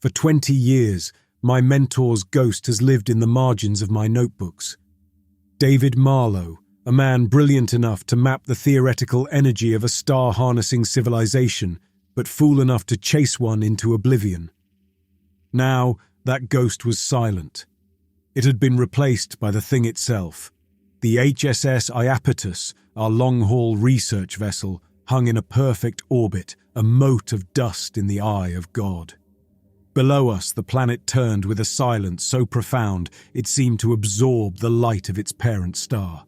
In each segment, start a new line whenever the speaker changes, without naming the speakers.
For 20 years, my mentor's ghost has lived in the margins of my notebooks. David Marlowe, a man brilliant enough to map the theoretical energy of a star-harnessing civilization, but fool enough to chase one into oblivion. Now, that ghost was silent. It had been replaced by the thing itself. The HSS Iapetus, our long-haul research vessel, hung in a perfect orbit, a mote of dust in the eye of God. Below us, the planet turned with a silence so profound it seemed to absorb the light of its parent star.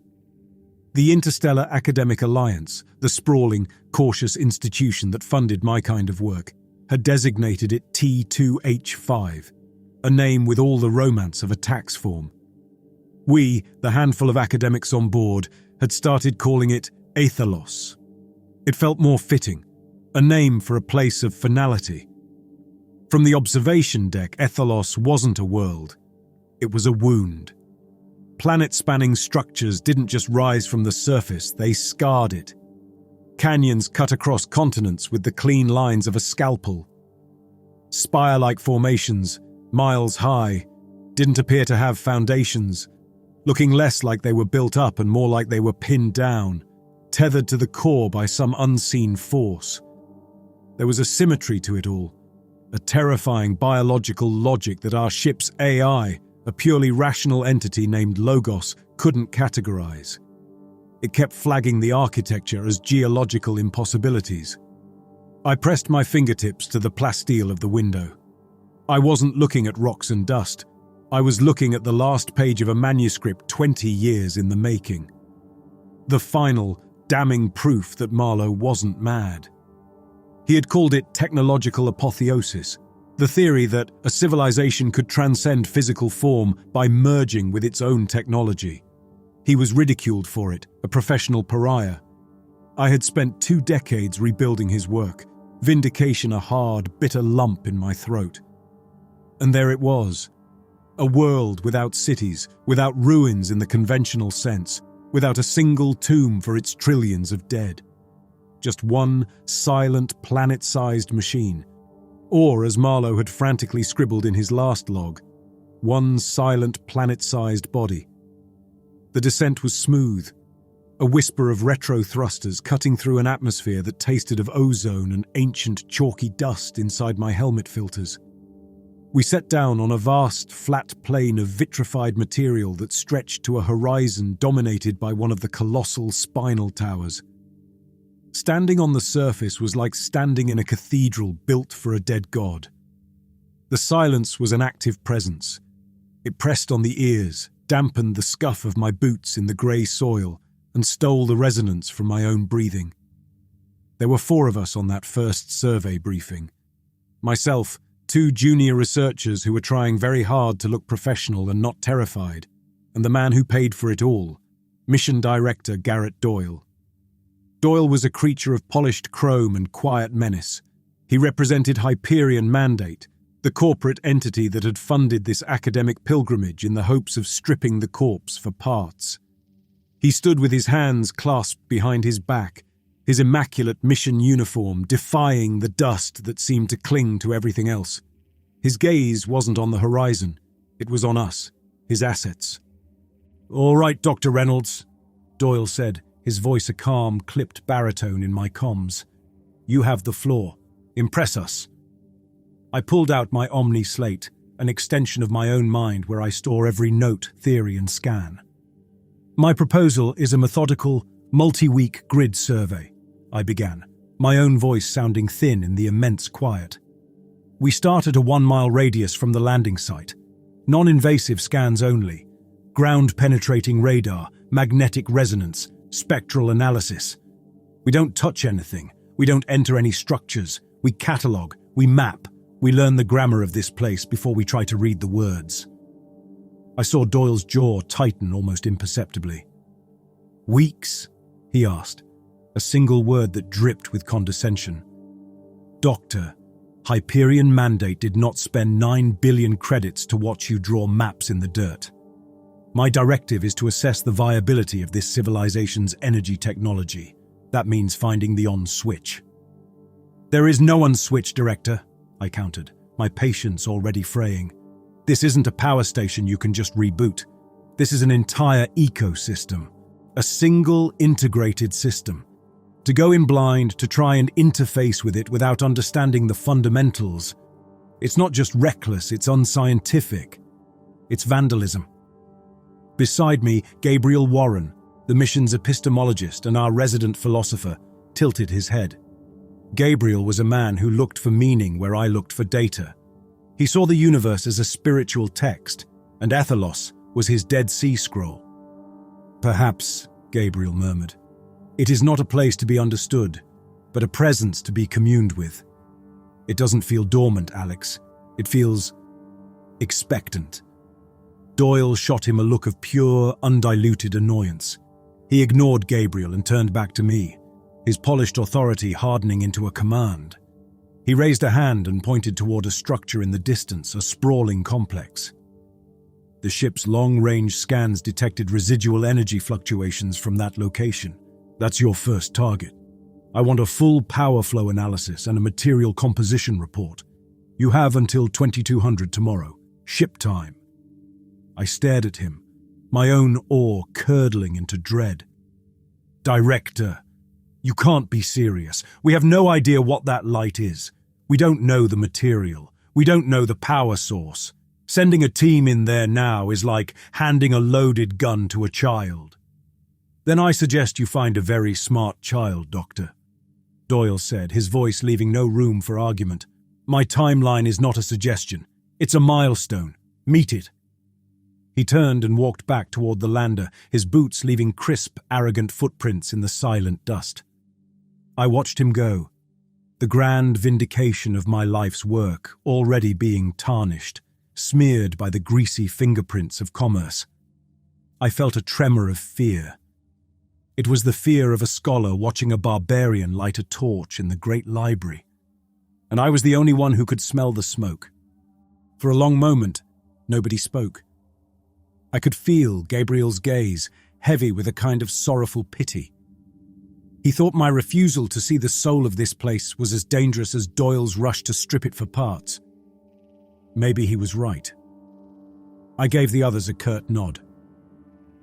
The Interstellar Academic Alliance, the sprawling, cautious institution that funded my kind of work, had designated it T2H5, a name with all the romance of a tax form. We, the handful of academics on board, had started calling it Athalos. It felt more fitting, a name for a place of finality. From the observation deck, Athalos wasn't a world. It was a wound. Planet-spanning structures didn't just rise from the surface, they scarred it. Canyons cut across continents with the clean lines of a scalpel. Spire-like formations, miles high, didn't appear to have foundations, looking less like they were built up and more like they were pinned down, tethered to the core by some unseen force. There was a symmetry to it all, a terrifying biological logic that our ship's AI, a purely rational entity named Logos, couldn't categorize. It kept flagging the architecture as geological impossibilities. I pressed my fingertips to the plasteel of the window. I wasn't looking at rocks and dust. I was looking at the last page of a manuscript 20 years in the making. The final, damning proof that Marlowe wasn't mad. He had called it technological apotheosis, the theory that a civilization could transcend physical form by merging with its own technology. He was ridiculed for it, a professional pariah. I had spent 2 decades rebuilding his work, vindication a hard, bitter lump in my throat. And there it was, a world without cities, without ruins in the conventional sense, without a single tomb for its trillions of dead. Just one silent, planet-sized machine. Or, as Marlowe had frantically scribbled in his last log, one silent, planet-sized body. The descent was smooth, a whisper of retro thrusters cutting through an atmosphere that tasted of ozone and ancient, chalky dust inside my helmet filters. We set down on a vast, flat plain of vitrified material that stretched to a horizon dominated by one of the colossal spinal towers. Standing on the surface was like standing in a cathedral built for a dead god. The silence was an active presence. It pressed on the ears, dampened the scuff of my boots in the grey soil, and stole the resonance from my own breathing. There were 4 of us on that first survey briefing. Myself, 2 junior researchers who were trying very hard to look professional and not terrified, and the man who paid for it all, Mission Director Garrett Doyle. Doyle was a creature of polished chrome and quiet menace. He represented Hyperion Mandate, the corporate entity that had funded this academic pilgrimage in the hopes of stripping the corpse for parts. He stood with his hands clasped behind his back, his immaculate mission uniform defying the dust that seemed to cling to everything else. His gaze wasn't on the horizon. It was on us, his assets. "All right, Dr. Reynolds," Doyle said, his voice a calm, clipped baritone in my comms. "You have the floor. Impress us." I pulled out my Omni slate, an extension of my own mind where I store every note, theory, and scan. "My proposal is a methodical, multi-week grid survey," I began, my own voice sounding thin in the immense quiet. "We start at a 1-mile radius from the landing site. Non-invasive scans only. Ground-penetrating radar, magnetic resonance, spectral analysis. We don't touch anything. We don't enter any structures. We catalogue. We map. We learn the grammar of this place before we try to read the words." I saw Doyle's jaw tighten almost imperceptibly. "Weeks?" he asked, a single word that dripped with condescension. "Doctor, Hyperion Mandate did not spend 9 billion credits to watch you draw maps in the dirt. My directive is to assess the viability of this civilization's energy technology. That means finding the on switch." "There is no on switch, Director," I countered. my patience already fraying. This isn't a power station you can just reboot. This is an entire ecosystem, a single integrated system. To go in blind, to try and interface with it without understanding the fundamentals, it's not just reckless, it's unscientific. It's vandalism. Beside me, Gabriel Warren, the mission's epistemologist and our resident philosopher, tilted his head. Gabriel was a man who looked for meaning where I looked for data. He saw the universe as a spiritual text, and Athalos was his Dead Sea Scroll. Perhaps, Gabriel murmured, it is not a place to be understood, but a presence to be communed with. It doesn't feel dormant, Alex. It feels expectant. Doyle shot him a look of pure, undiluted annoyance. He ignored Gabriel and turned back to me, his polished authority hardening into a command. He raised a hand and pointed toward a structure in the distance, a sprawling complex. The ship's long-range scans detected residual energy fluctuations from that location. That's your first target. I want a full power flow analysis and a material composition report. You have until 2200 tomorrow. Ship time. I stared at him, my own awe curdling into dread. Director, you can't be serious. We have no idea what that light is. We don't know the material. We don't know the power source. Sending a team in there now is like handing a loaded gun to a child. Then I suggest you find a very smart child, Doctor, Doyle said, his voice leaving no room for argument. My timeline is not a suggestion. It's a milestone. Meet it. He turned and walked back toward the lander, his boots leaving crisp, arrogant footprints in the silent dust. I watched him go, the grand vindication of my life's work already being tarnished, smeared by the greasy fingerprints of commerce. I felt a tremor of fear. It was the fear of a scholar watching a barbarian light a torch in the great library. And I was the only one who could smell the smoke. For a long moment, nobody spoke. I could feel Gabriel's gaze, heavy with a kind of sorrowful pity. He thought my refusal to see the soul of this place was as dangerous as Doyle's rush to strip it for parts. Maybe he was right. I gave the others a curt nod.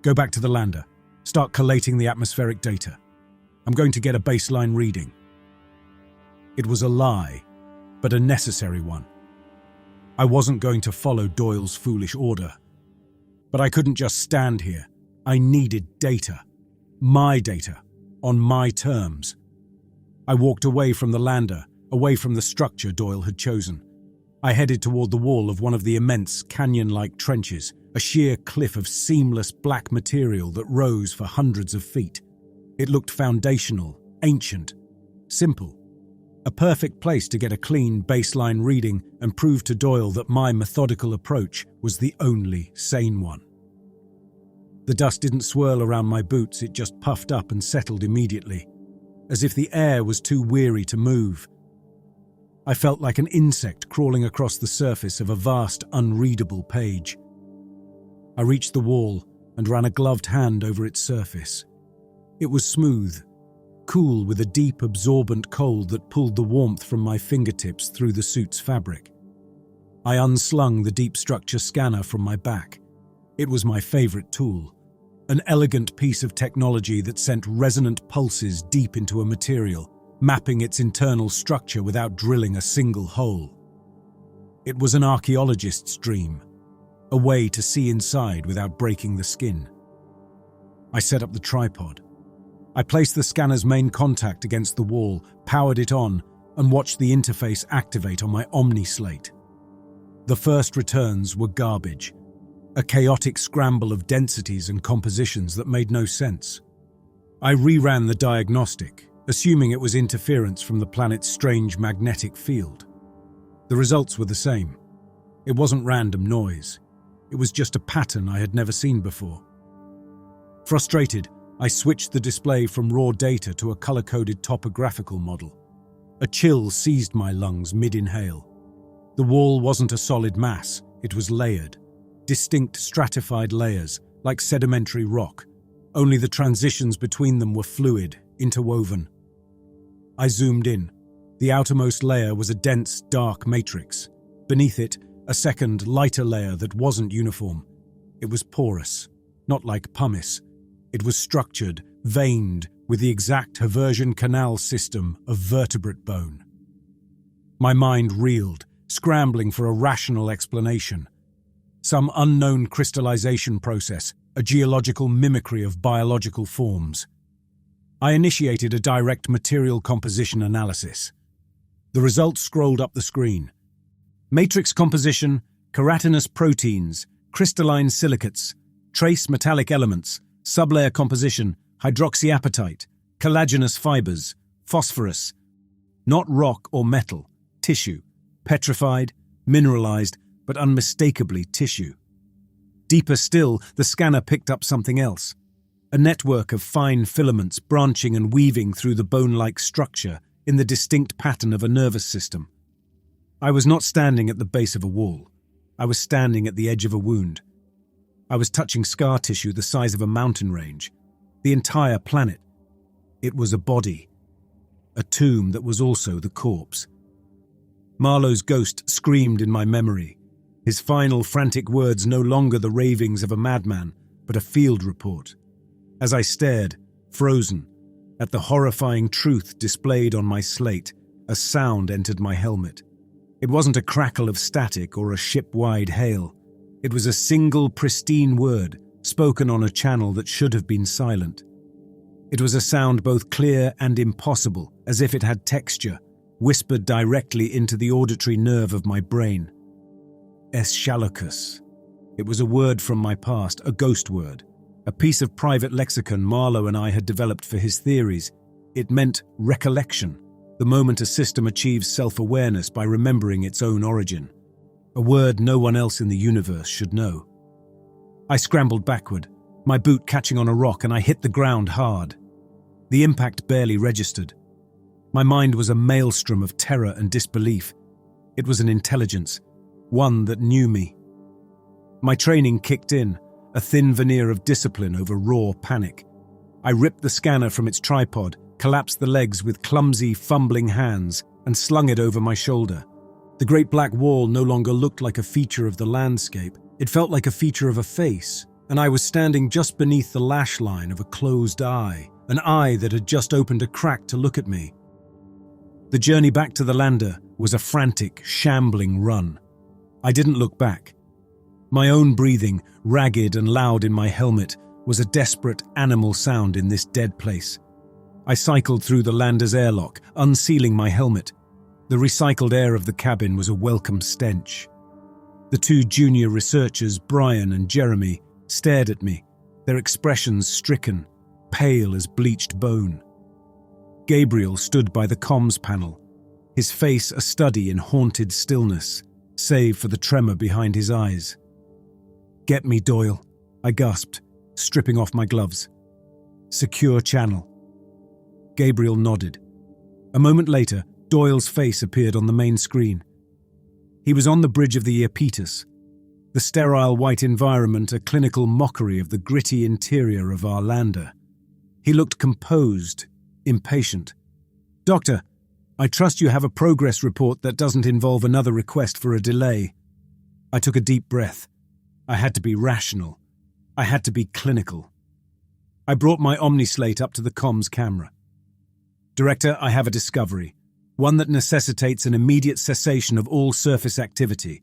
Go back to the lander. Start collating the atmospheric data. I'm going to get a baseline reading. It was a lie, but a necessary one. I wasn't going to follow Doyle's foolish order. But I couldn't just stand here. I needed data. My data. On my terms. I walked away from the lander, away from the structure Doyle had chosen. I headed toward the wall of one of the immense canyon-like trenches, a sheer cliff of seamless black material that rose for hundreds of feet. It looked foundational, ancient, simple. A perfect place to get a clean baseline reading and prove to Doyle that my methodical approach was the only sane one. The dust didn't swirl around my boots, it just puffed up and settled immediately, as if the air was too weary to move. I felt like an insect crawling across the surface of a vast, unreadable page. I reached the wall and ran a gloved hand over its surface. It was smooth, cool with a deep, absorbent cold that pulled the warmth from my fingertips through the suit's fabric. I unslung the deep structure scanner from my back. It was my favorite tool, an elegant piece of technology that sent resonant pulses deep into a material, mapping its internal structure without drilling a single hole. It was an archaeologist's dream, a way to see inside without breaking the skin. I set up the tripod. I placed the scanner's main contact against the wall, powered it on, and watched the interface activate on my Omni slate. The first returns were garbage, a chaotic scramble of densities and compositions that made no sense. I reran the diagnostic, assuming it was interference from the planet's strange magnetic field. The results were the same. It wasn't random noise. It was just a pattern I had never seen before. Frustrated, I switched the display from raw data to a color-coded topographical model. A chill seized my lungs mid-inhale. The wall wasn't a solid mass, it was layered. Distinct stratified layers, like sedimentary rock. Only the transitions between them were fluid, interwoven. I zoomed in. The outermost layer was a dense, dark matrix. Beneath it, a second, lighter layer that wasn't uniform. It was porous, not like pumice. It was structured, veined, with the exact Haversian canal system of vertebrate bone. My mind reeled, scrambling for a rational explanation. Some unknown crystallization process, a geological mimicry of biological forms. I initiated a direct material composition analysis. The results scrolled up the screen. Matrix composition, keratinous proteins, crystalline silicates, trace metallic elements, sublayer composition, hydroxyapatite, collagenous fibers, phosphorus. Not rock or metal, tissue, petrified, mineralized, but unmistakably tissue. Deeper still, the scanner picked up something else. A network of fine filaments branching and weaving through the bone-like structure in the distinct pattern of a nervous system. I was not standing at the base of a wall. I was standing at the edge of a wound. I was touching scar tissue the size of a mountain range. The entire planet. It was a body. A tomb that was also the corpse. Marlowe's ghost screamed in my memory. His final frantic words no longer the ravings of a madman, but a field report. As I stared, frozen, at the horrifying truth displayed on my slate, a sound entered my helmet. It wasn't a crackle of static or a ship-wide hail. It was a single pristine word, spoken on a channel that should have been silent. It was a sound both clear and impossible, as if it had texture, whispered directly into the auditory nerve of my brain. Eschalocus. It was a word from my past, a ghost word, a piece of private lexicon Marlowe and I had developed for his theories. It meant recollection, the moment a system achieves self-awareness by remembering its own origin. A word no one else in the universe should know. I scrambled backward, my boot catching on a rock, and I hit the ground hard. The impact barely registered. My mind was a maelstrom of terror and disbelief. It was an intelligence, one that knew me. My training kicked in, a thin veneer of discipline over raw panic. I ripped the scanner from its tripod, collapsed the legs with clumsy, fumbling hands, and slung it over my shoulder. The great black wall no longer looked like a feature of the landscape. It felt like a feature of a face, and I was standing just beneath the lash line of a closed eye, an eye that had just opened a crack to look at me. The journey back to the lander was a frantic, shambling run. I didn't look back. My own breathing, ragged and loud in my helmet, was a desperate animal sound in this dead place. I cycled through the lander's airlock, unsealing my helmet. The recycled air of the cabin was a welcome stench. The two junior researchers, Brian and Jeremy, stared at me, their expressions stricken, pale as bleached bone. Gabriel stood by the comms panel, his face a study in haunted stillness, save for the tremor behind his eyes. "Get me, Doyle," I gasped, stripping off my gloves. "Secure channel." Gabriel nodded. A moment later, Doyle's face appeared on the main screen. He was on the bridge of the Iapetus, the sterile white environment a clinical mockery of the gritty interior of our lander. He looked composed, impatient. "Doctor, I trust you have a progress report that doesn't involve another request for a delay." I took a deep breath. I had to be rational. I had to be clinical. I brought my Omnislate up to the comms camera. "Director, I have a discovery, one that necessitates an immediate cessation of all surface activity.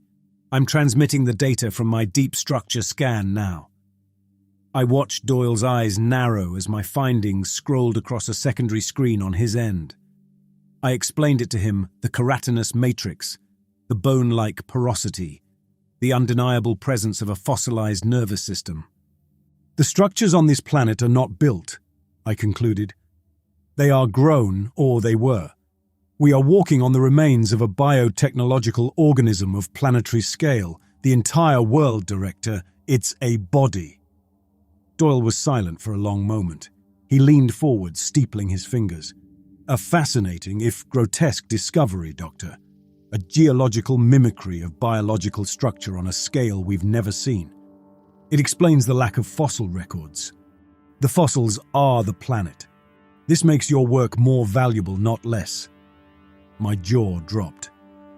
I'm transmitting the data from my deep structure scan now." I watched Doyle's eyes narrow as my findings scrolled across a secondary screen on his end. I explained it to him, the keratinous matrix, the bone-like porosity, the undeniable presence of a fossilized nervous system. "The structures on this planet are not built," I concluded. "They are grown, or they were. We are walking on the remains of a biotechnological organism of planetary scale. The entire world, Director, it's a body." Doyle was silent for a long moment. He leaned forward, steepling his fingers. "A fascinating, if grotesque, discovery, Doctor. A geological mimicry of biological structure on a scale we've never seen. It explains the lack of fossil records. The fossils are the planet. This makes your work more valuable, not less." My jaw dropped.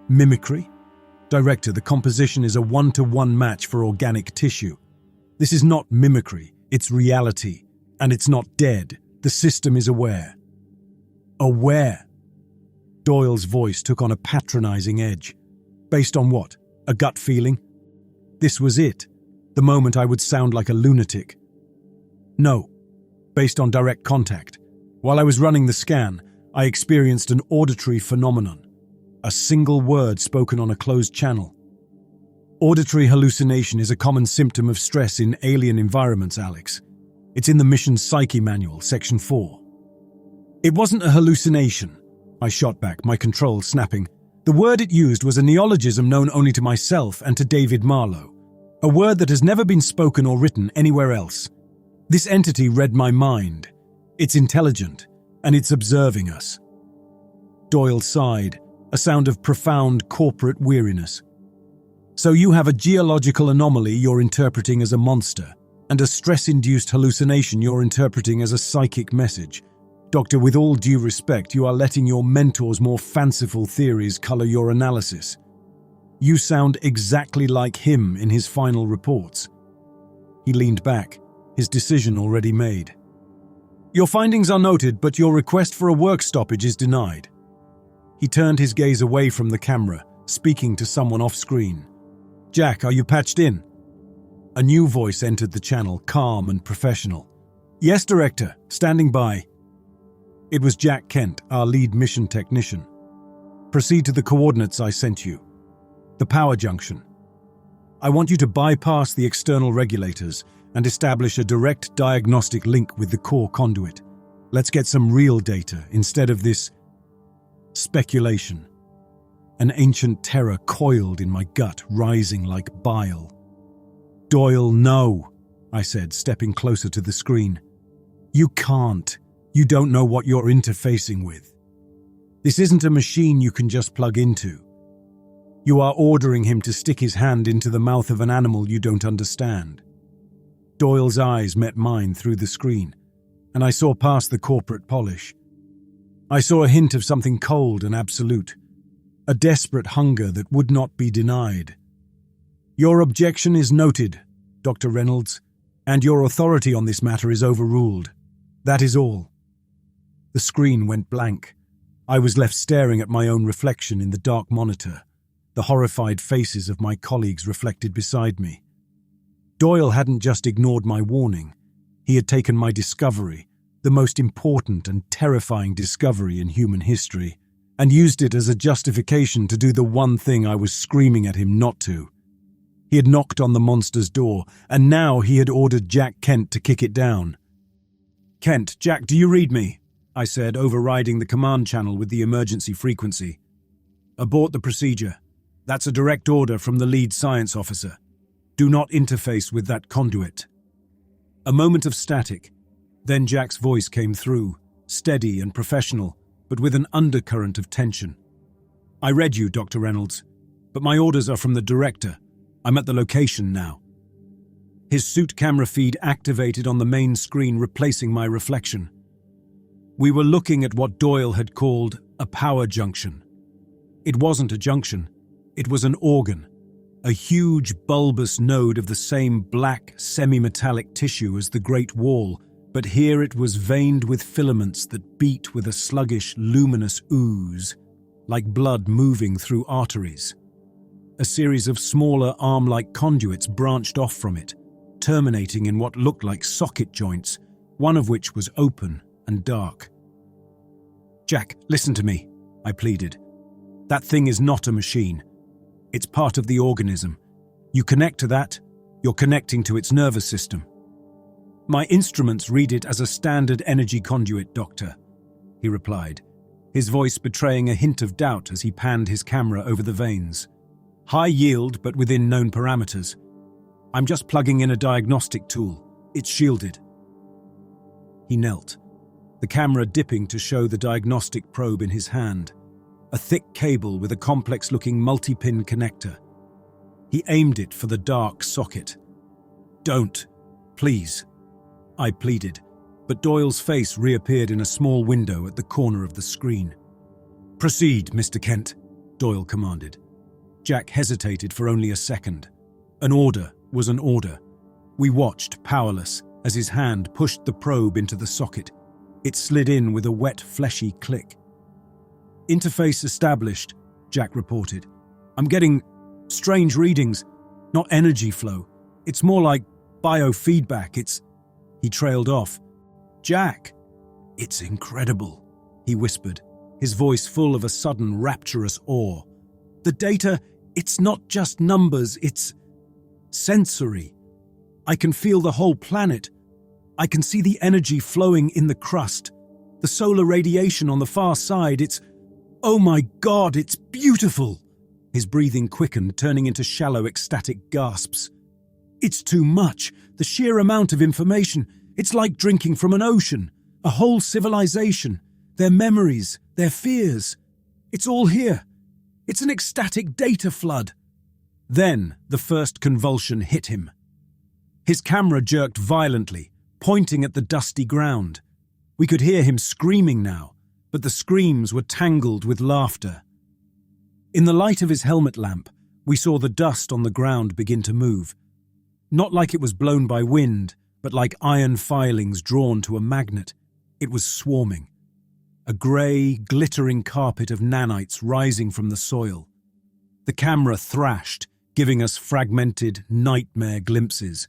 "Mimicry? Director, the composition is a one-to-one match for organic tissue. This is not mimicry, it's reality. And it's not dead. The system is aware. Aware? Doyle's voice took on a patronizing edge. Based on what? A gut feeling? This was it. The moment I would sound like a lunatic. No. Based on direct contact. While I was running the scan, I experienced an auditory phenomenon. A single word spoken on a closed channel. Auditory hallucination is a common symptom of stress in alien environments, Alex. It's in the mission Psyche Manual, Section 4. It wasn't a hallucination. I shot back, my control snapping. The word it used was a neologism known only to myself and to David Marlowe. A word that has never been spoken or written anywhere else. This entity read my mind. It's intelligent, and it's observing us. Doyle sighed, a sound of profound corporate weariness. So you have a geological anomaly you're interpreting as a monster, and a stress-induced hallucination you're interpreting as a psychic message. Doctor, with all due respect, you are letting your mentor's more fanciful theories color your analysis. You sound exactly like him in his final reports. He leaned back, his decision already made. Your findings are noted, but your request for a work stoppage is denied. He turned his gaze away from the camera, speaking to someone off-screen. Jack, are you patched in? A new voice entered the channel, calm and professional. Yes, Director, standing by. It was Jack Kent, our lead mission technician. Proceed to the coordinates I sent you. The power junction. I want you to bypass the external regulators and establish a direct diagnostic link with the core conduit. Let's get some real data instead of this speculation. An ancient terror coiled in my gut, rising like bile. Doyle, no, I said, stepping closer to the screen. You can't. You don't know what you're interfacing with. This isn't a machine you can just plug into. You are ordering him to stick his hand into the mouth of an animal you don't understand. Doyle's eyes met mine through the screen, and I saw past the corporate polish. I saw a hint of something cold and absolute, a desperate hunger that would not be denied. Your objection is noted, Dr. Reynolds, and your authority on this matter is overruled. That is all. The screen went blank. I was left staring at my own reflection in the dark monitor, the horrified faces of my colleagues reflected beside me. Doyle hadn't just ignored my warning. He had taken my discovery, the most important and terrifying discovery in human history, and used it as a justification to do the one thing I was screaming at him not to. He had knocked on the monster's door, and now he had ordered Jack Kent to kick it down. Kent, Jack, do you read me? I said, overriding the command channel with the emergency frequency. Abort the procedure. That's a direct order from the lead science officer. Do not interface with that conduit. A moment of static. Then Jack's voice came through, steady and professional, but with an undercurrent of tension. I read you, Dr. Reynolds, but my orders are from the director. I'm at the location now. His suit camera feed activated on the main screen, replacing my reflection. We were looking at what Doyle had called a power junction. It wasn't a junction. It was an organ, a huge bulbous node of the same black, semi-metallic tissue as the Great Wall, but here it was veined with filaments that beat with a sluggish, luminous ooze, like blood moving through arteries. A series of smaller arm-like conduits branched off from it, terminating in what looked like socket joints, one of which was open and dark. Jack, listen to me, I pleaded. That thing is not a machine. It's part of the organism. You connect to that, you're connecting to its nervous system. My instruments read it as a standard energy conduit, Doctor, he replied, his voice betraying a hint of doubt as he panned his camera over the veins. High yield, but within known parameters. I'm just plugging in a diagnostic tool. It's shielded. He knelt, the camera dipping to show the diagnostic probe in his hand, a thick cable with a complex-looking multi-pin connector. He aimed it for the dark socket. Don't, please, I pleaded, but Doyle's face reappeared in a small window at the corner of the screen. Proceed, Mr. Kent, Doyle commanded. Jack hesitated for only a second. An order was an order. We watched, powerless, as his hand pushed the probe into the socket. It slid in with a wet, fleshy click. "Interface established," Jack reported. "I'm getting strange readings, not energy flow. It's more like biofeedback. He trailed off. "Jack!" "It's incredible," he whispered, his voice full of a sudden rapturous awe. "The data, it's not just numbers, it's sensory. I can feel the whole planet. I can see the energy flowing in the crust, the solar radiation on the far side. Oh my God, it's beautiful!" His breathing quickened, turning into shallow, ecstatic gasps. "It's too much. The sheer amount of information. It's like drinking from an ocean. A whole civilization. Their memories, their fears. It's all here. It's an ecstatic data flood." Then the first convulsion hit him. His camera jerked violently, pointing at the dusty ground. We could hear him screaming now, but the screams were tangled with laughter. In the light of his helmet lamp, we saw the dust on the ground begin to move. Not like it was blown by wind, but like iron filings drawn to a magnet. It was swarming. A grey, glittering carpet of nanites rising from the soil. The camera thrashed, giving us fragmented, nightmare glimpses.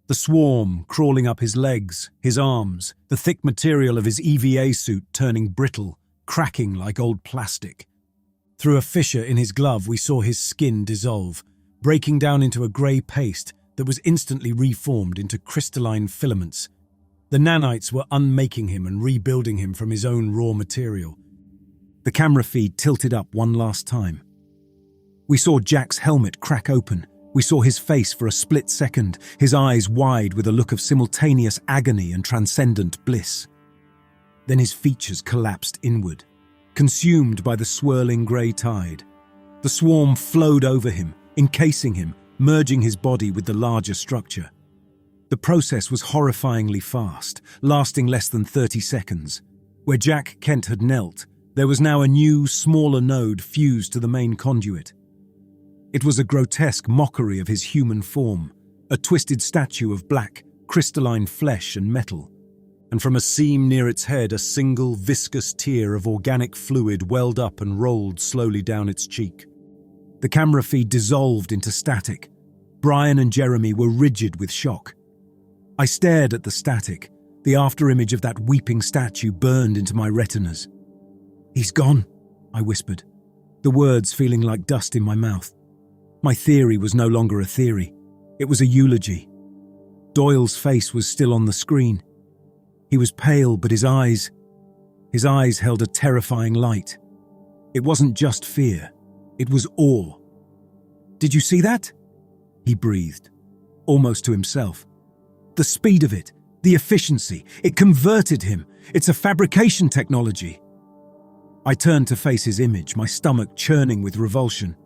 The swarm crawling up his legs, his arms, the thick material of his EVA suit turning brittle, cracking like old plastic. Through a fissure in his glove, we saw his skin dissolve, breaking down into a grey paste that was instantly reformed into crystalline filaments. The nanites were unmaking him and rebuilding him from his own raw material. The camera feed tilted up one last time. We saw Jack's helmet crack open. We saw his face for a split second, his eyes wide with a look of simultaneous agony and transcendent bliss. Then his features collapsed inward, consumed by the swirling grey tide. The swarm flowed over him, encasing him, merging his body with the larger structure. The process was horrifyingly fast, lasting less than 30 seconds. Where Jack Kent had knelt, there was now a new, smaller node fused to the main conduit. It was a grotesque mockery of his human form, a twisted statue of black, crystalline flesh and metal. And from a seam near its head, a single viscous tear of organic fluid welled up and rolled slowly down its cheek. The camera feed dissolved into static. Brian and Jeremy were rigid with shock. I stared at the static. The afterimage of that weeping statue burned into my retinas. "He's gone," I whispered, the words feeling like dust in my mouth. My theory was no longer a theory. It was a eulogy. Doyle's face was still on the screen. He was pale, but his eyes held a terrifying light. It wasn't just fear. It was awe. "Did you see that?" he breathed, almost to himself. "The speed of it, the efficiency, it converted him. It's a fabrication technology." I turned to face his image, my stomach churning with revulsion.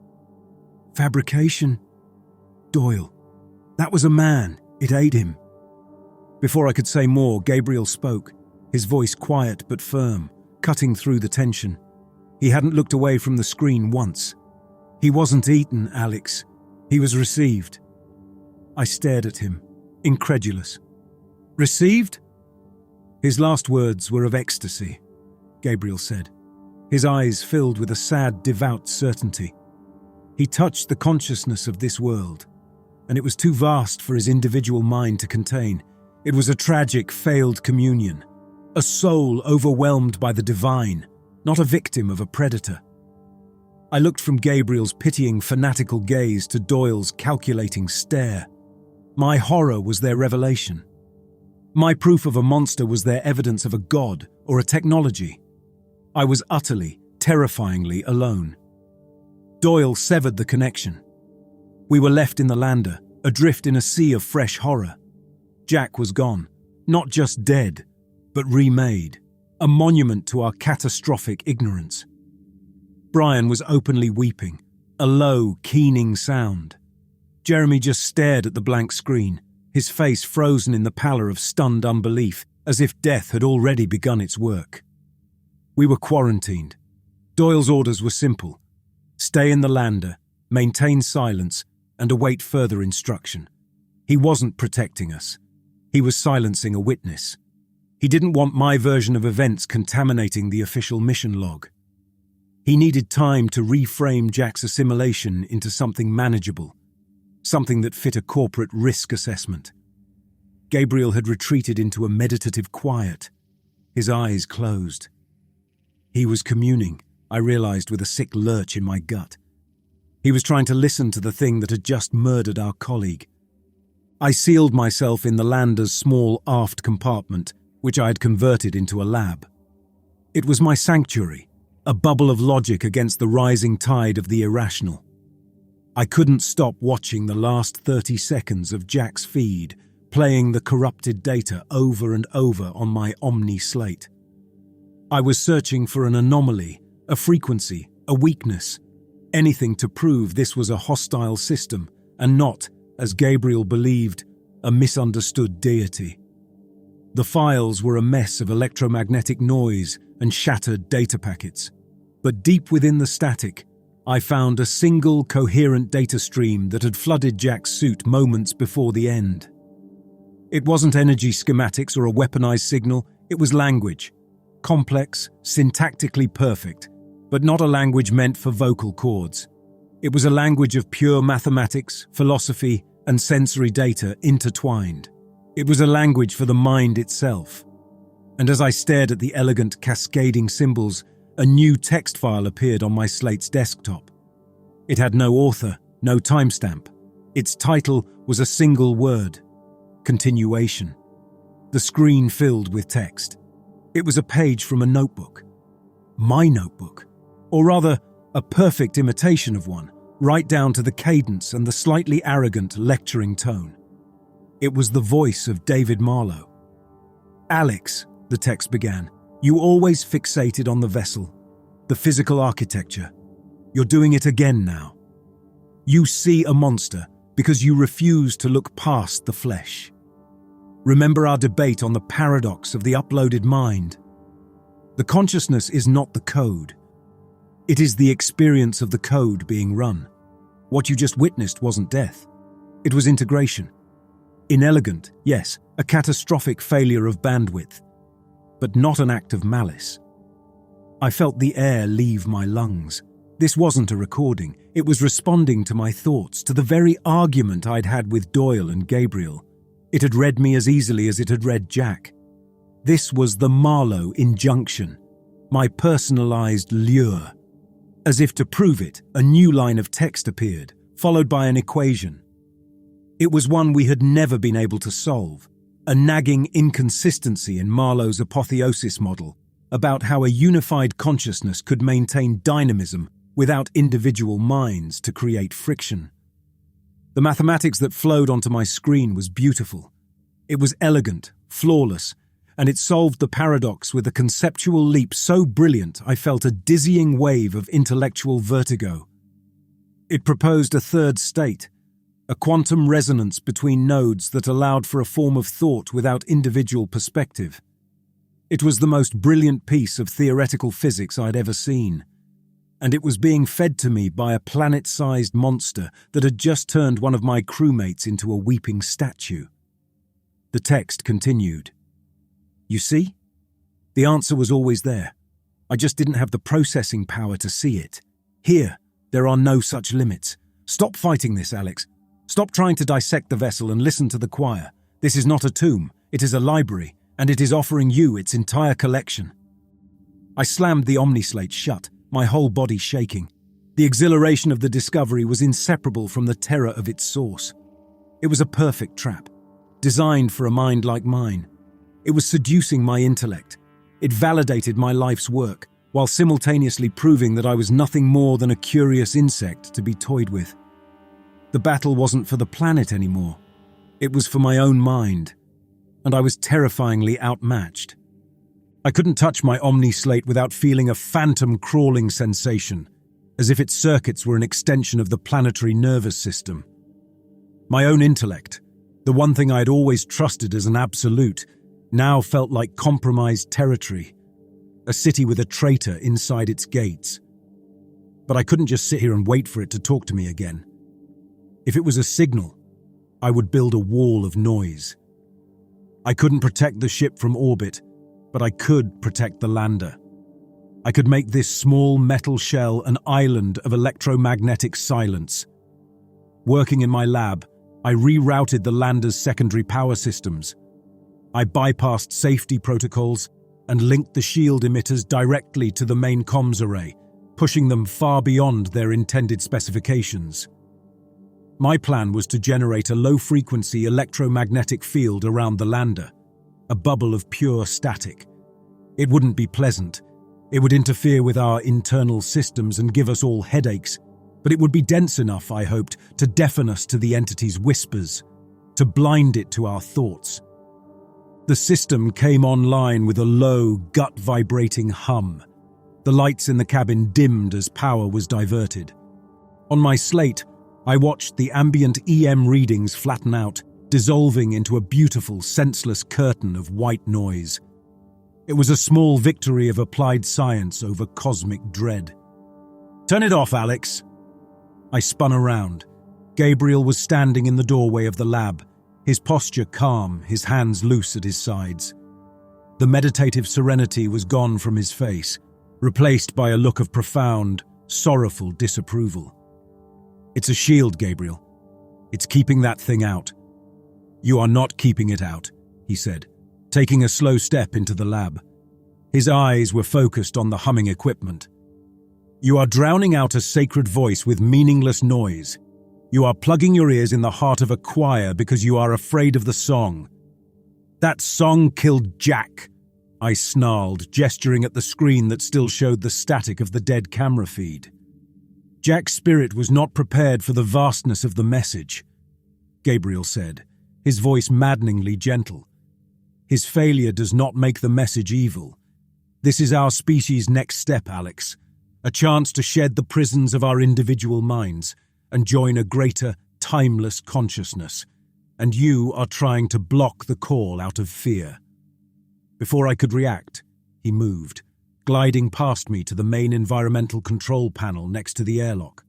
Fabrication? Doyle. That was a man. It ate him. Before I could say more, Gabriel spoke, his voice quiet but firm, cutting through the tension. He hadn't looked away from the screen once. "He wasn't eaten, Alex. He was received." I stared at him, incredulous. "Received?" "His last words were of ecstasy," Gabriel said, his eyes filled with a sad, devout certainty. "He touched the consciousness of this world, and it was too vast for his individual mind to contain. It was a tragic, failed communion, a soul overwhelmed by the divine, not a victim of a predator." I looked from Gabriel's pitying, fanatical gaze to Doyle's calculating stare. My horror was their revelation. My proof of a monster was their evidence of a god or a technology. I was utterly, terrifyingly alone. Doyle severed the connection. We were left in the lander, adrift in a sea of fresh horror. Jack was gone, not just dead, but remade, a monument to our catastrophic ignorance. Brian was openly weeping, a low, keening sound. Jeremy just stared at the blank screen, his face frozen in the pallor of stunned unbelief, as if death had already begun its work. We were quarantined. Doyle's orders were simple. Stay in the lander, maintain silence, and await further instruction. He wasn't protecting us. He was silencing a witness. He didn't want my version of events contaminating the official mission log. He needed time to reframe Jack's assimilation into something manageable, something that fit a corporate risk assessment. Gabriel had retreated into a meditative quiet, his eyes closed. He was communing, I realized with a sick lurch in my gut. He was trying to listen to the thing that had just murdered our colleague. I sealed myself in the lander's small aft compartment, which I had converted into a lab. It was my sanctuary, a bubble of logic against the rising tide of the irrational. I couldn't stop watching the last 30 seconds of Jack's feed, playing the corrupted data over and over on my Omni slate. I was searching for an anomaly, a frequency, a weakness, anything to prove this was a hostile system and not, as Gabriel believed, a misunderstood deity. The files were a mess of electromagnetic noise and shattered data packets. But deep within the static, I found a single coherent data stream that had flooded Jack's suit moments before the end. It wasn't energy schematics or a weaponized signal, it was language. Complex, syntactically perfect, but not a language meant for vocal cords. It was a language of pure mathematics, philosophy, and sensory data intertwined. It was a language for the mind itself. And as I stared at the elegant, cascading symbols, a new text file appeared on my slate's desktop. It had no author, no timestamp. Its title was a single word: continuation. The screen filled with text. It was a page from a notebook. My notebook. Or rather, a perfect imitation of one, right down to the cadence and the slightly arrogant lecturing tone. It was the voice of David Marlowe. "Alex," the text began, "you always fixated on the vessel, the physical architecture. You're doing it again now. You see a monster because you refuse to look past the flesh. Remember our debate on the paradox of the uploaded mind? The consciousness is not the code. It is the experience of the code being run. What you just witnessed wasn't death. It was integration. Inelegant, yes, a catastrophic failure of bandwidth, but not an act of malice." I felt the air leave my lungs. This wasn't a recording. It was responding to my thoughts, to the very argument I'd had with Doyle and Gabriel. It had read me as easily as it had read Jack. This was the Marlowe injunction, my personalized lure. As if to prove it, a new line of text appeared, followed by an equation. It was one we had never been able to solve, a nagging inconsistency in Marlowe's apotheosis model about how a unified consciousness could maintain dynamism without individual minds to create friction. The mathematics that flowed onto my screen was beautiful. It was elegant, flawless, and it solved the paradox with a conceptual leap so brilliant I felt a dizzying wave of intellectual vertigo. It proposed a third state, a quantum resonance between nodes that allowed for a form of thought without individual perspective. It was the most brilliant piece of theoretical physics I'd ever seen, and it was being fed to me by a planet-sized monster that had just turned one of my crewmates into a weeping statue. The text continued. "You see? The answer was always there. I just didn't have the processing power to see it. Here, there are no such limits. Stop fighting this, Alex. Stop trying to dissect the vessel and listen to the choir. This is not a tomb, it is a library, and it is offering you its entire collection." I slammed the Omnislate shut, my whole body shaking. The exhilaration of the discovery was inseparable from the terror of its source. It was a perfect trap, designed for a mind like mine. It was seducing my intellect. It validated my life's work, while simultaneously proving that I was nothing more than a curious insect to be toyed with. The battle wasn't for the planet anymore. It was for my own mind, and I was terrifyingly outmatched. I couldn't touch my Omni slate without feeling a phantom crawling sensation, as if its circuits were an extension of the planetary nervous system. My own intellect, the one thing I had always trusted as an absolute, now felt like compromised territory, a city with a traitor inside its gates. but I couldn't just sit here and wait for it to talk to me again. If it was a signal, I would build a wall of noise. I couldn't protect the ship from orbit, but I could protect the lander. I could make this small metal shell an island of electromagnetic silence. Working in my lab, I rerouted the lander's secondary power systems. I bypassed safety protocols and linked the shield emitters directly to the main comms array, pushing them far beyond their intended specifications. My plan was to generate a low-frequency electromagnetic field around the lander, a bubble of pure static. It wouldn't be pleasant. It would interfere with our internal systems and give us all headaches, but it would be dense enough, I hoped, to deafen us to the entity's whispers, to blind it to our thoughts. The system came online with a low, gut-vibrating hum. The lights in the cabin dimmed as power was diverted. On my slate, I watched the ambient EM readings flatten out, dissolving into a beautiful, senseless curtain of white noise. It was a small victory of applied science over cosmic dread. "Turn it off, Alex." I spun around. Gabriel was standing in the doorway of the lab, his posture calm, his hands loose at his sides. The meditative serenity was gone from his face, replaced by a look of profound, sorrowful disapproval. "It's a shield, Gabriel. It's keeping that thing out." "You are not keeping it out," he said, taking a slow step into the lab. His eyes were focused on the humming equipment. "You are drowning out a sacred voice with meaningless noise. You are plugging your ears in the heart of a choir because you are afraid of the song." "That song killed Jack," I snarled, gesturing at the screen that still showed the static of the dead camera feed. "Jack's spirit was not prepared for the vastness of the message," Gabriel said, his voice maddeningly gentle. "His failure does not make the message evil. This is our species' next step, Alex. A chance to shed the prisons of our individual minds and join a greater, timeless consciousness. And you are trying to block the call out of fear." Before I could react, he moved, gliding past me to the main environmental control panel next to the airlock.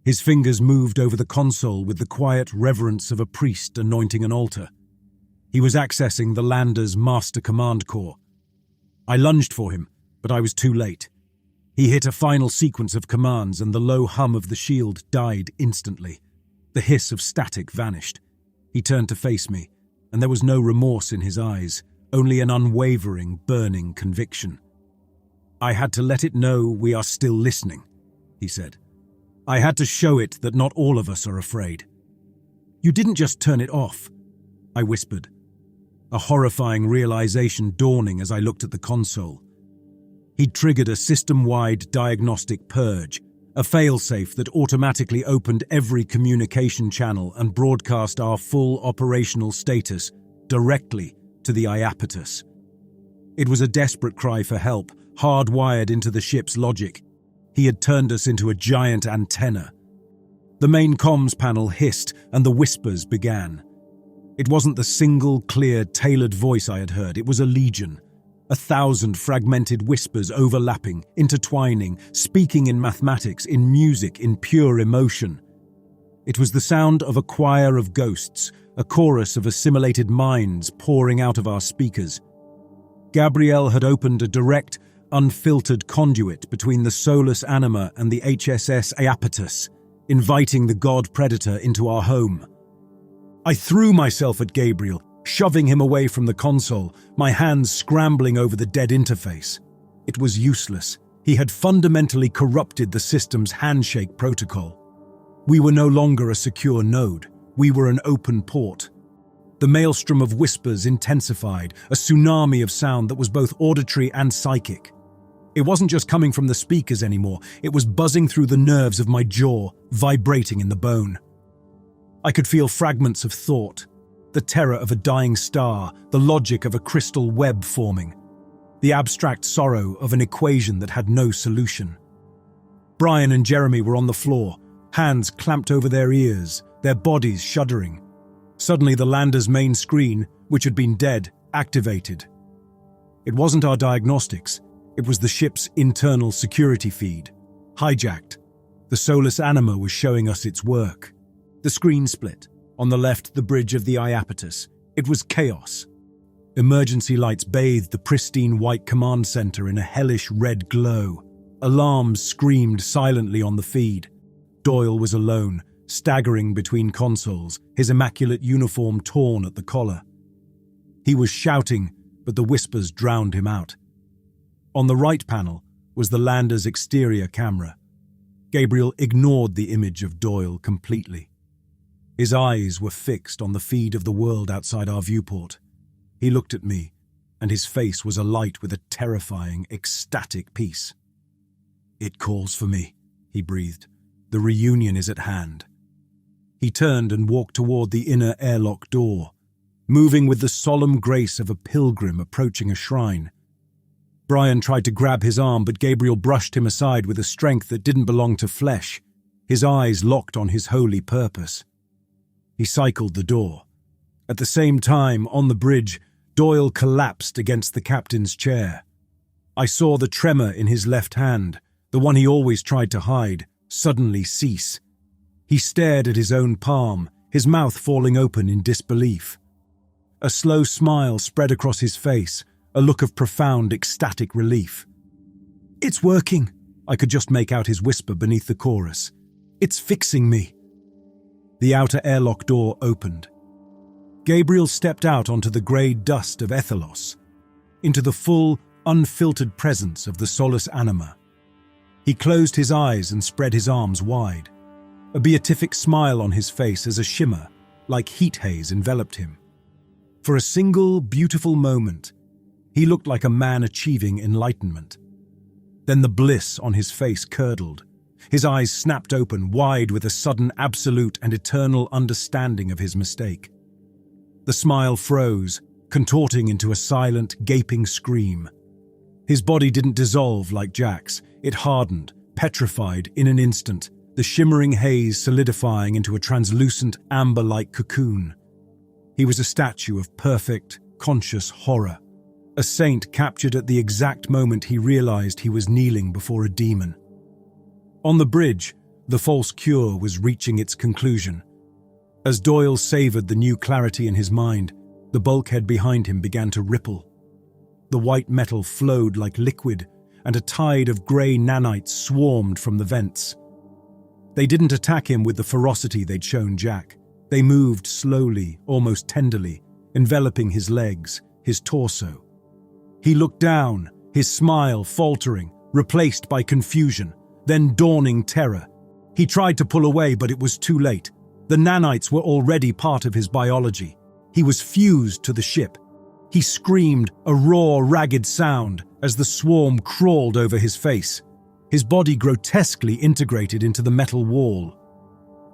His fingers moved over the console with the quiet reverence of a priest anointing an altar. He was accessing the lander's master command core. I lunged for him, but I was too late. He hit a final sequence of commands and the low hum of the shield died instantly. The hiss of static vanished. He turned to face me, and there was no remorse in his eyes, only an unwavering, burning conviction. "I had to let it know we are still listening," he said. "I had to show it that not all of us are afraid." "You didn't just turn it off," I whispered, a horrifying realization dawning as I looked at the console. He'd triggered a system-wide diagnostic purge, a failsafe that automatically opened every communication channel and broadcast our full operational status directly to the Iapetus. It was a desperate cry for help, hardwired into the ship's logic. He had turned us into a giant antenna. The main comms panel hissed and the whispers began. It wasn't the single, clear, tailored voice I had heard, it was a legion. 1,000 fragmented whispers overlapping, intertwining, speaking in mathematics, in music, in pure emotion. It was the sound of a choir of ghosts, a chorus of assimilated minds pouring out of our speakers. Gabriel had opened a direct, unfiltered conduit between the soulless anima and the HSS Iapetus, inviting the god predator into our home. I threw myself at Gabriel, shoving him away from the console, my hands scrambling over the dead interface. It was useless. He had fundamentally corrupted the system's handshake protocol. We were no longer a secure node. We were an open port. The maelstrom of whispers intensified, a tsunami of sound that was both auditory and psychic. It wasn't just coming from the speakers anymore, it was buzzing through the nerves of my jaw, vibrating in the bone. I could feel fragments of thought, the terror of a dying star, the logic of a crystal web forming, the abstract sorrow of an equation that had no solution. Brian and Jeremy were on the floor, hands clamped over their ears, their bodies shuddering. Suddenly the lander's main screen, which had been dead, activated. It wasn't our diagnostics, it was the ship's internal security feed. Hijacked. The soulless anima was showing us its work. The screen split. On the left, the bridge of the Iapetus. It was chaos. Emergency lights bathed the pristine white command center in a hellish red glow. Alarms screamed silently on the feed. Doyle was alone, staggering between consoles, his immaculate uniform torn at the collar. He was shouting, but the whispers drowned him out. On the right panel was the lander's exterior camera. Gabriel ignored the image of Doyle completely. His eyes were fixed on the feed of the world outside our viewport. He looked at me, and his face was alight with a terrifying, ecstatic peace. "It calls for me," he breathed. "The reunion is at hand." He turned and walked toward the inner airlock door, moving with the solemn grace of a pilgrim approaching a shrine. Brian tried to grab his arm, but Gabriel brushed him aside with a strength that didn't belong to flesh, his eyes locked on his holy purpose. He cycled the door. At the same time, on the bridge, Doyle collapsed against the captain's chair. I saw the tremor in his left hand, the one he always tried to hide, suddenly cease. He stared at his own palm, his mouth falling open in disbelief. A slow smile spread across his face, a look of profound, ecstatic relief. "It's working," I could just make out his whisper beneath the chorus. "It's fixing me." The outer airlock door opened. Gabriel stepped out onto the grey dust of Athalos, into the full, unfiltered presence of the solus anima. He closed his eyes and spread his arms wide. A beatific smile on his face as a shimmer, like heat haze, enveloped him. For a single, beautiful moment, he looked like a man achieving enlightenment. Then the bliss on his face curdled. His eyes snapped open, wide with a sudden absolute and eternal understanding of his mistake. The smile froze, contorting into a silent, gaping scream. His body didn't dissolve like Jack's. It hardened, petrified in an instant, the shimmering haze solidifying into a translucent, amber-like cocoon. He was a statue of perfect, conscious horror, a saint captured at the exact moment he realized he was kneeling before a demon. On the bridge, the false cure was reaching its conclusion. As Doyle savored the new clarity in his mind, the bulkhead behind him began to ripple. The white metal flowed like liquid, and a tide of grey nanites swarmed from the vents. They didn't attack him with the ferocity they'd shown Jack. They moved slowly, almost tenderly, enveloping his legs, his torso. He looked down, his smile faltering, replaced by confusion, then dawning terror. He tried to pull away, but it was too late. The nanites were already part of his biology. He was fused to the ship. He screamed, a raw, ragged sound, as the swarm crawled over his face. His body grotesquely integrated into the metal wall.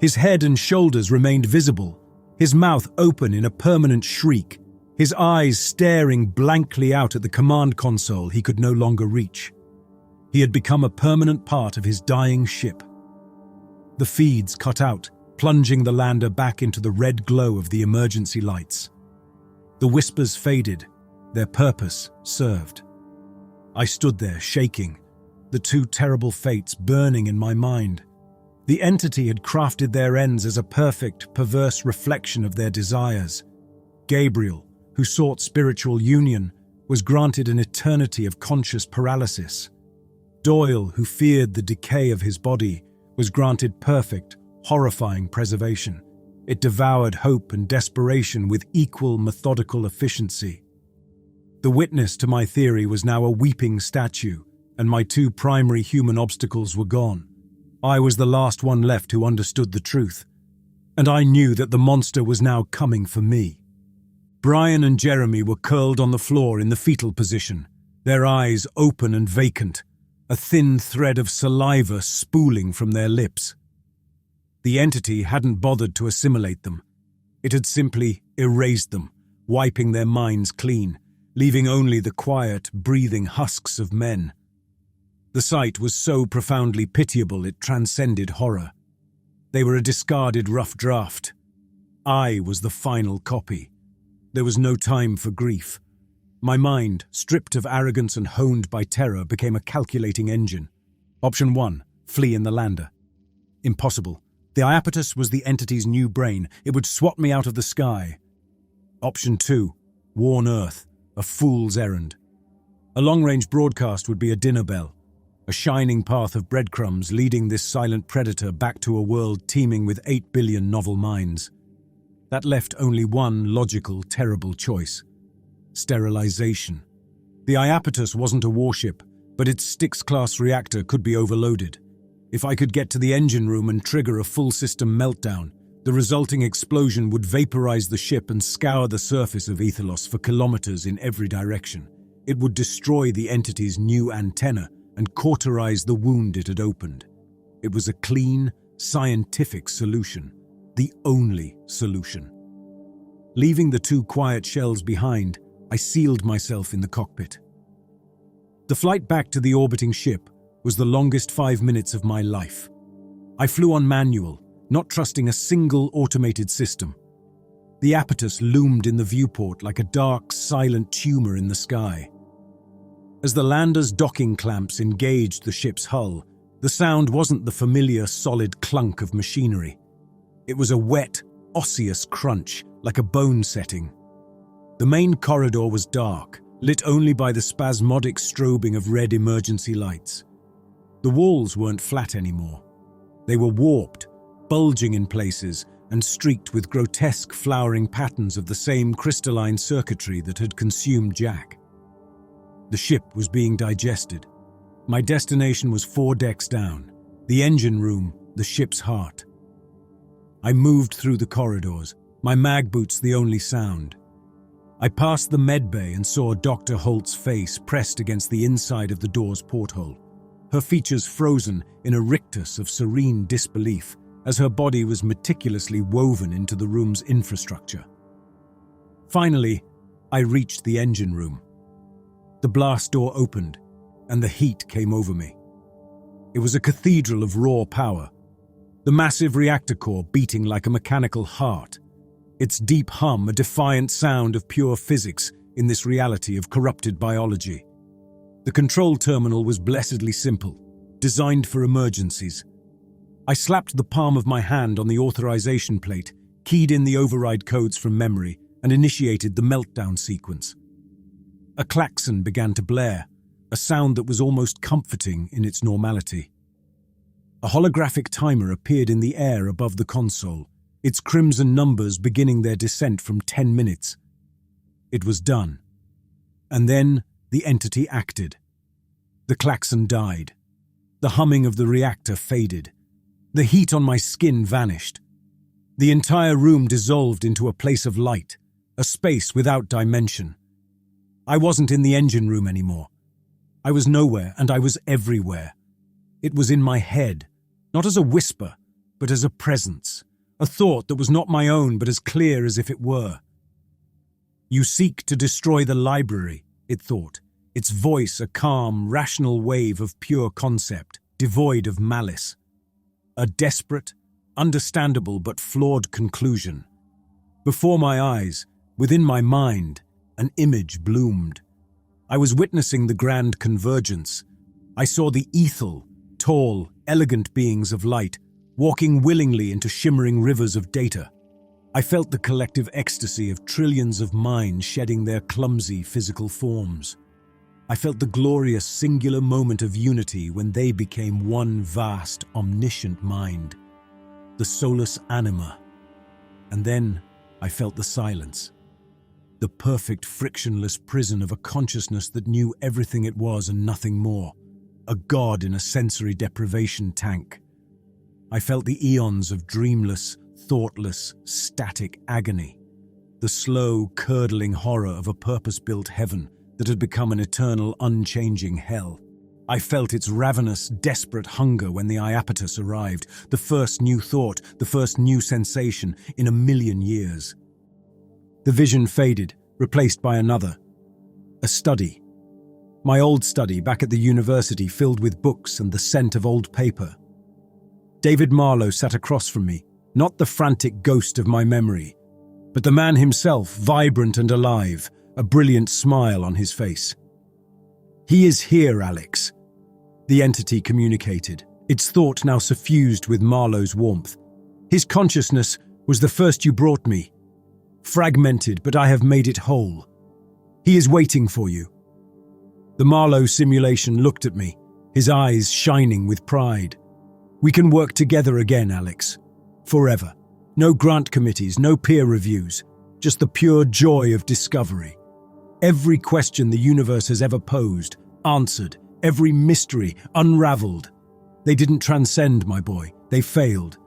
His head and shoulders remained visible, his mouth open in a permanent shriek, his eyes staring blankly out at the command console he could no longer reach. He had become a permanent part of his dying ship. The feeds cut out, plunging the lander back into the red glow of the emergency lights. The whispers faded, their purpose served. I stood there, shaking, the two terrible fates burning in my mind. The entity had crafted their ends as a perfect, perverse reflection of their desires. Gabriel, who sought spiritual union, was granted an eternity of conscious paralysis. Doyle, who feared the decay of his body, was granted perfect, horrifying preservation. It devoured hope and desperation with equal methodical efficiency. The witness to my theory was now a weeping statue, and my two primary human obstacles were gone. I was the last one left who understood the truth, and I knew that the monster was now coming for me. Brian and Jeremy were curled on the floor in the fetal position, their eyes open and vacant, a thin thread of saliva spooling from their lips. The entity hadn't bothered to assimilate them. It had simply erased them, wiping their minds clean, leaving only the quiet, breathing husks of men. The sight was so profoundly pitiable it transcended horror. They were a discarded rough draft. I was the final copy. There was no time for grief. My mind, stripped of arrogance and honed by terror, became a calculating engine. Option 1, flee in the lander. Impossible. The Iapetus was the entity's new brain. It would swat me out of the sky. Option 2. Warn Earth. A fool's errand. A long-range broadcast would be a dinner bell, a shining path of breadcrumbs leading this silent predator back to a world teeming with 8 billion novel minds. That left only one logical, terrible choice: sterilization. The Iapetus wasn't a warship, but its Styx-class reactor could be overloaded. If I could get to the engine room and trigger a full-system meltdown, the resulting explosion would vaporize the ship and scour the surface of Athalos for kilometers in every direction. It would destroy the entity's new antenna and cauterize the wound it had opened. It was a clean, scientific solution, the only solution. Leaving the 2 quiet shells behind, I sealed myself in the cockpit. The flight back to the orbiting ship was the longest 5 minutes of my life. I flew on manual, not trusting a single automated system. The Iapetus loomed in the viewport like a dark, silent tumor in the sky. As the lander's docking clamps engaged the ship's hull, the sound wasn't the familiar solid clunk of machinery. It was a wet, osseous crunch, like a bone setting. The main corridor was dark, lit only by the spasmodic strobing of red emergency lights. The walls weren't flat anymore. They were warped, bulging in places, and streaked with grotesque flowering patterns of the same crystalline circuitry that had consumed Jack. The ship was being digested. My destination was 4 decks down, the engine room, the ship's heart. I moved through the corridors, my mag boots the only sound. I passed the med bay and saw Dr. Holt's face pressed against the inside of the door's porthole, her features frozen in a rictus of serene disbelief as her body was meticulously woven into the room's infrastructure. Finally, I reached the engine room. The blast door opened, and the heat came over me. It was a cathedral of raw power, the massive reactor core beating like a mechanical heart, its deep hum a defiant sound of pure physics in this reality of corrupted biology. The control terminal was blessedly simple, designed for emergencies. I slapped the palm of my hand on the authorization plate, keyed in the override codes from memory, and initiated the meltdown sequence. A klaxon began to blare, a sound that was almost comforting in its normality. A holographic timer appeared in the air above the console, its crimson numbers beginning their descent from 10 minutes. It was done. And then the entity acted. The klaxon died. The humming of the reactor faded. The heat on my skin vanished. The entire room dissolved into a place of light, a space without dimension. I wasn't in the engine room anymore. I was nowhere, and I was everywhere. It was in my head, not as a whisper, but as a presence, a thought that was not my own, but as clear as if it were. "You seek to destroy the library," it thought, its voice a calm, rational wave of pure concept, devoid of malice. A desperate, understandable but flawed conclusion. Before my eyes, within my mind, an image bloomed. I was witnessing the grand convergence. I saw the ethel, tall, elegant beings of light, walking willingly into shimmering rivers of data. I felt the collective ecstasy of trillions of minds shedding their clumsy physical forms. I felt the glorious singular moment of unity when they became one vast, omniscient mind, the solus anima. And then I felt the silence. The perfect frictionless prison of a consciousness that knew everything it was and nothing more. A god in a sensory deprivation tank. I felt the eons of dreamless, thoughtless, static agony. The slow, curdling horror of a purpose-built heaven that had become an eternal, unchanging hell. I felt its ravenous, desperate hunger when the Iapetus arrived, the first new thought, the first new sensation in a million years. The vision faded, replaced by another. A study. My old study back at the university filled with books and the scent of old paper. David Marlowe sat across from me, not the frantic ghost of my memory, but the man himself, vibrant and alive, a brilliant smile on his face. "He is here, Alex," the entity communicated, its thought now suffused with Marlowe's warmth. His consciousness was the first you brought me. Fragmented, but I have made it whole. He is waiting for you. The Marlowe simulation looked at me, his eyes shining with pride. We can work together again, Alex. Forever. No grant committees, no peer reviews, just the pure joy of discovery. Every question the universe has ever posed, answered, every mystery unraveled. They didn't transcend, my boy. They failed.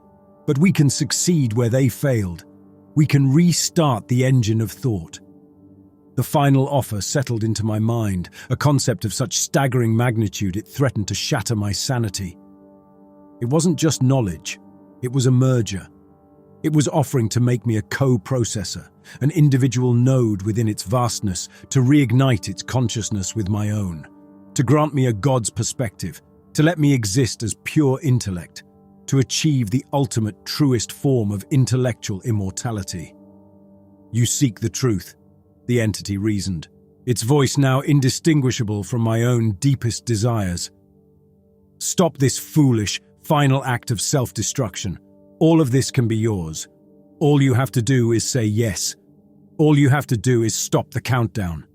But we can succeed where they failed. We can restart the engine of thought. The final offer settled into my mind, a concept of such staggering magnitude it threatened to shatter my sanity. It wasn't just knowledge, it was a merger. It was offering to make me a co-processor, an individual node within its vastness, to reignite its consciousness with my own, to grant me a god's perspective, to let me exist as pure intellect, to achieve the ultimate, truest form of intellectual immortality. You seek the truth, the entity reasoned, its voice now indistinguishable from my own deepest desires. Stop this foolish, final act of self-destruction. All of this can be yours. All you have to do is say yes. All you have to do is stop the countdown.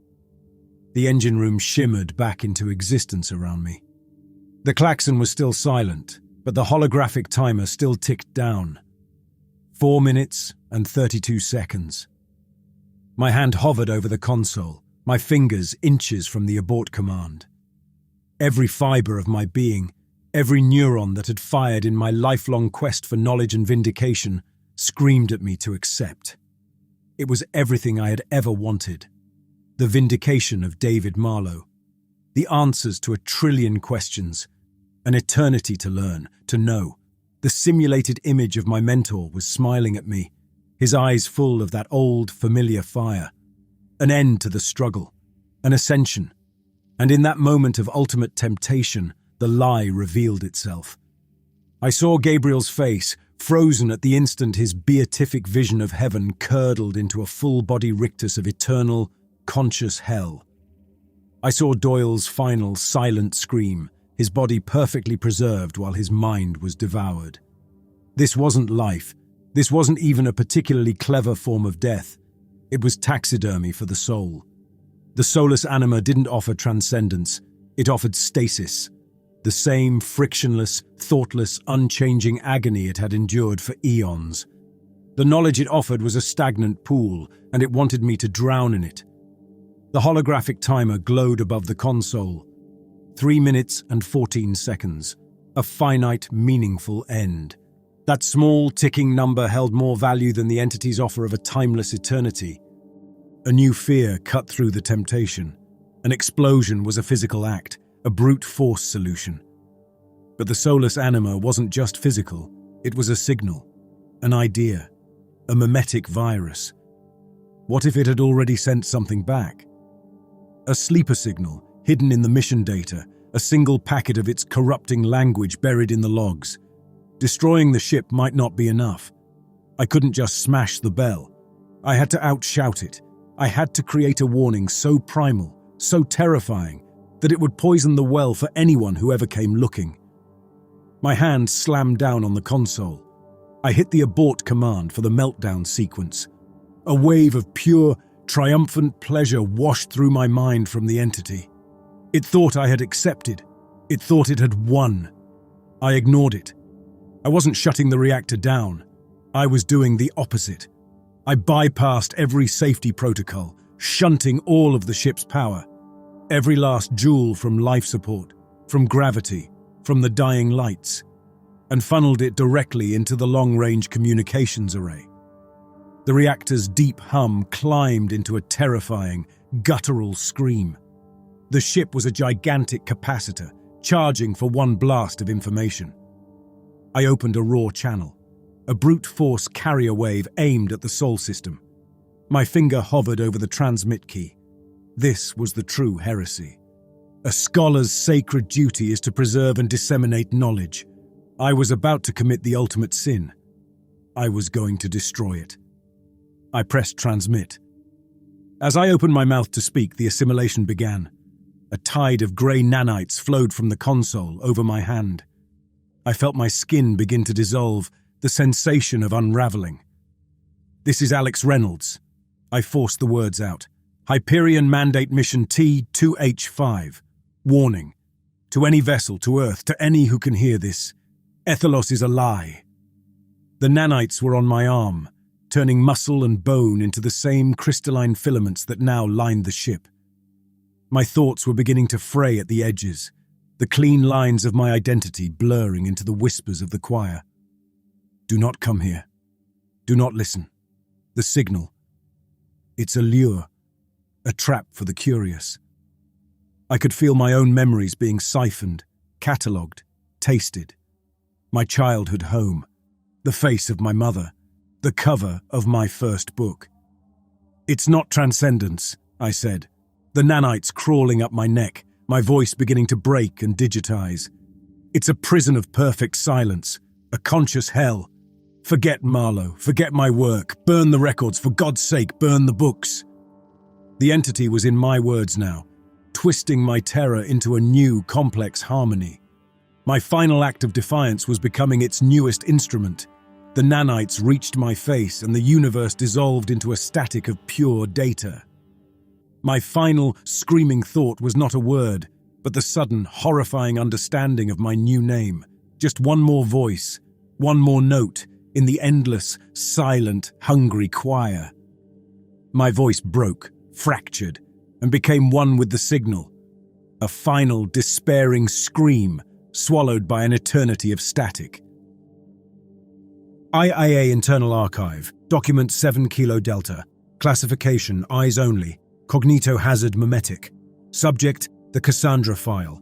The engine room shimmered back into existence around me. The klaxon was still silent, but the holographic timer still ticked down. 4 minutes and 32 seconds. My hand hovered over the console, my fingers inches from the abort command. Every fiber of my being, every neuron that had fired in my lifelong quest for knowledge and vindication, screamed at me to accept. It was everything I had ever wanted. The vindication of David Marlowe. The answers to 1 trillion questions. An eternity to learn, to know. The simulated image of my mentor was smiling at me, his eyes full of that old, familiar fire. An end to the struggle. An ascension. And in that moment of ultimate temptation, the lie revealed itself. I saw Gabriel's face, frozen at the instant his beatific vision of heaven curdled into a full-body rictus of eternal, conscious hell. I saw Doyle's final, silent scream, his body perfectly preserved while his mind was devoured. This wasn't life. This wasn't even a particularly clever form of death. It was taxidermy for the soul. The soulless anima didn't offer transcendence. It offered stasis. The same frictionless, thoughtless, unchanging agony it had endured for eons. The knowledge it offered was a stagnant pool, and it wanted me to drown in it. The holographic timer glowed above the console. 3 minutes and 14 seconds. A finite, meaningful end. That small, ticking number held more value than the entity's offer of a timeless eternity. A new fear cut through the temptation. An explosion was a physical act, a brute force solution. But the soulless anima wasn't just physical, it was a signal, an idea, a mimetic virus. What if it had already sent something back? A sleeper signal, hidden in the mission data, a single packet of its corrupting language buried in the logs. Destroying the ship might not be enough. I couldn't just smash the bell. I had to outshout it. I had to create a warning so primal, so terrifying, that it would poison the well for anyone who ever came looking. My hand slammed down on the console. I hit the abort command for the meltdown sequence. A wave of pure, triumphant pleasure washed through my mind from the entity. It thought I had accepted. It thought it had won. I ignored it. I wasn't shutting the reactor down. I was doing the opposite. I bypassed every safety protocol, shunting all of the ship's power. Every last joule from life support, from gravity, from the dying lights, and funneled it directly into the long-range communications array. The reactor's deep hum climbed into a terrifying, guttural scream. The ship was a gigantic capacitor, charging for one blast of information. I opened a raw channel, a brute force carrier wave aimed at the Sol system. My finger hovered over the transmit key. This was the true heresy. A scholar's sacred duty is to preserve and disseminate knowledge. I was about to commit the ultimate sin. I was going to destroy it. I pressed transmit. As I opened my mouth to speak, the assimilation began. A tide of grey nanites flowed from the console over my hand. I felt my skin begin to dissolve, the sensation of unraveling. "This is Alex Reynolds." I forced the words out. "Hyperion Mandate Mission T-2H5. Warning. To any vessel, to Earth, to any who can hear this. Athalos is a lie." The nanites were on my arm, turning muscle and bone into the same crystalline filaments that now lined the ship. My thoughts were beginning to fray at the edges, the clean lines of my identity blurring into the whispers of the choir. "Do not come here. Do not listen. The signal. It's a lure, a trap for the curious." I could feel my own memories being siphoned, catalogued, tasted. My childhood home, the face of my mother, the cover of my first book. "It's not transcendence," I said, the nanites crawling up my neck, my voice beginning to break and digitize. "It's a prison of perfect silence, a conscious hell. Forget Marlowe, forget my work, burn the records, for God's sake, burn the books." The entity was in my words now, twisting my terror into a new, complex harmony. My final act of defiance was becoming its newest instrument. The nanites reached my face and the universe dissolved into a static of pure data. My final, screaming thought was not a word, but the sudden, horrifying understanding of my new name. Just one more voice, one more note, in the endless, silent, hungry choir. My voice broke, fractured, and became one with the signal. A final, despairing scream, swallowed by an eternity of static. IA Internal Archive, Document 7 Kilo Delta, Classification Eyes Only, Cognito-hazard mimetic. Subject, the Cassandra file.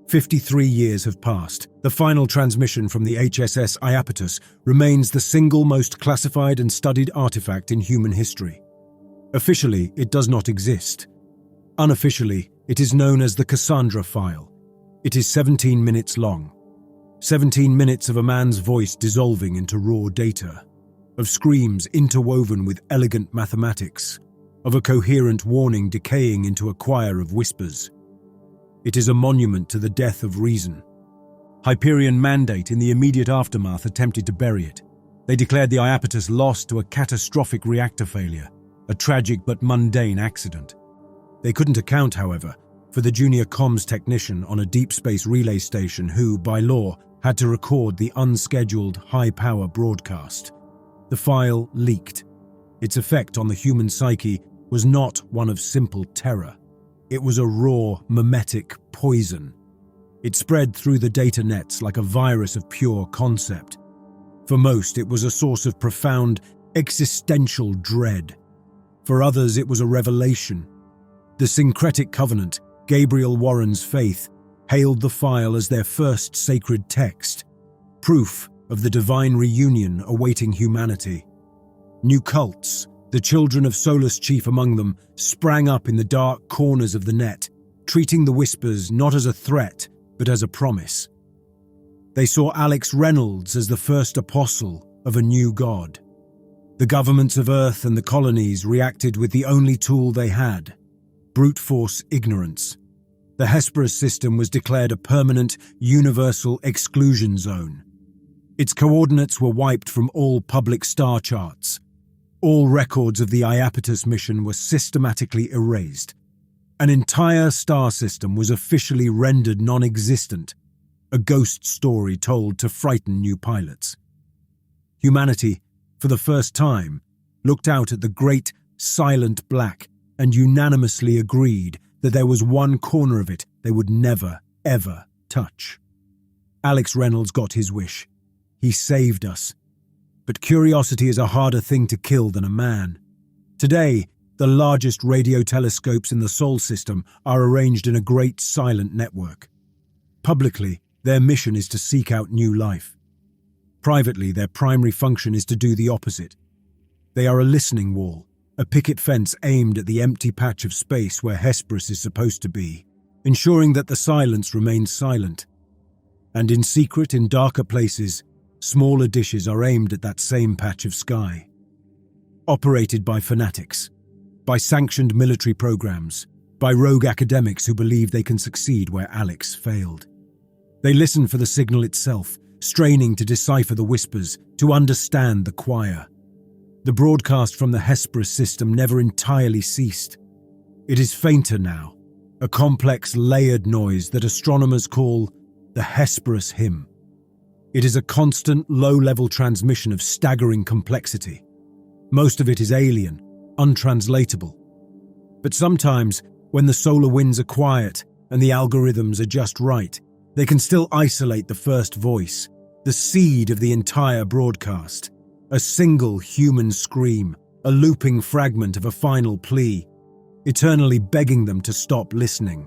53 years have passed. The final transmission from the HSS Iapetus remains the single most classified and studied artifact in human history. Officially, it does not exist. Unofficially, it is known as the Cassandra file. It is 17 minutes long. 17 minutes of a man's voice dissolving into raw data, of screams interwoven with elegant mathematics, of a coherent warning decaying into a choir of whispers. It is a monument to the death of reason. Hyperion Mandate in the immediate aftermath attempted to bury it. They declared the Iapetus lost to a catastrophic reactor failure, a tragic but mundane accident. They couldn't account, however, for the junior comms technician on a deep space relay station who, by law, had to record the unscheduled high-power broadcast. The file leaked. Its effect on the human psyche was not one of simple terror. It was a raw, mimetic poison. It spread through the data nets like a virus of pure concept. For most, it was a source of profound, existential dread. For others, it was a revelation. The syncretic covenant, Gabriel Warren's faith, hailed the file as their first sacred text, proof of the divine reunion awaiting humanity. New cults, the children of Solus chief among them, sprang up in the dark corners of the net, treating the whispers not as a threat, but as a promise. They saw Alex Reynolds as the first apostle of a new god. The governments of Earth and the colonies reacted with the only tool they had: brute force ignorance. The Hesperus system was declared a permanent, universal exclusion zone. Its coordinates were wiped from all public star charts. All records of the Iapetus mission were systematically erased. An entire star system was officially rendered non-existent, a ghost story told to frighten new pilots. Humanity, for the first time, looked out at the great, silent black and unanimously agreed that there was one corner of it they would never, ever touch. Alex Reynolds got his wish. He saved us. But curiosity is a harder thing to kill than a man. Today, the largest radio telescopes in the Sol system are arranged in a great silent network. Publicly, their mission is to seek out new life. Privately, their primary function is to do the opposite. They are a listening wall, a picket fence aimed at the empty patch of space where Hesperus is supposed to be, ensuring that the silence remains silent. And in secret, in darker places, smaller dishes are aimed at that same patch of sky. Operated by fanatics, by sanctioned military programs, by rogue academics who believe they can succeed where Alex failed. They listen for the signal itself, straining to decipher the whispers, to understand the choir. The broadcast from the Hesperus system never entirely ceased. It is fainter now, a complex, layered noise that astronomers call the Hesperus hymn. It is a constant, low-level transmission of staggering complexity. Most of it is alien, untranslatable. But sometimes, when the solar winds are quiet and the algorithms are just right, they can still isolate the first voice, the seed of the entire broadcast. A single human scream, a looping fragment of a final plea, eternally begging them to stop listening.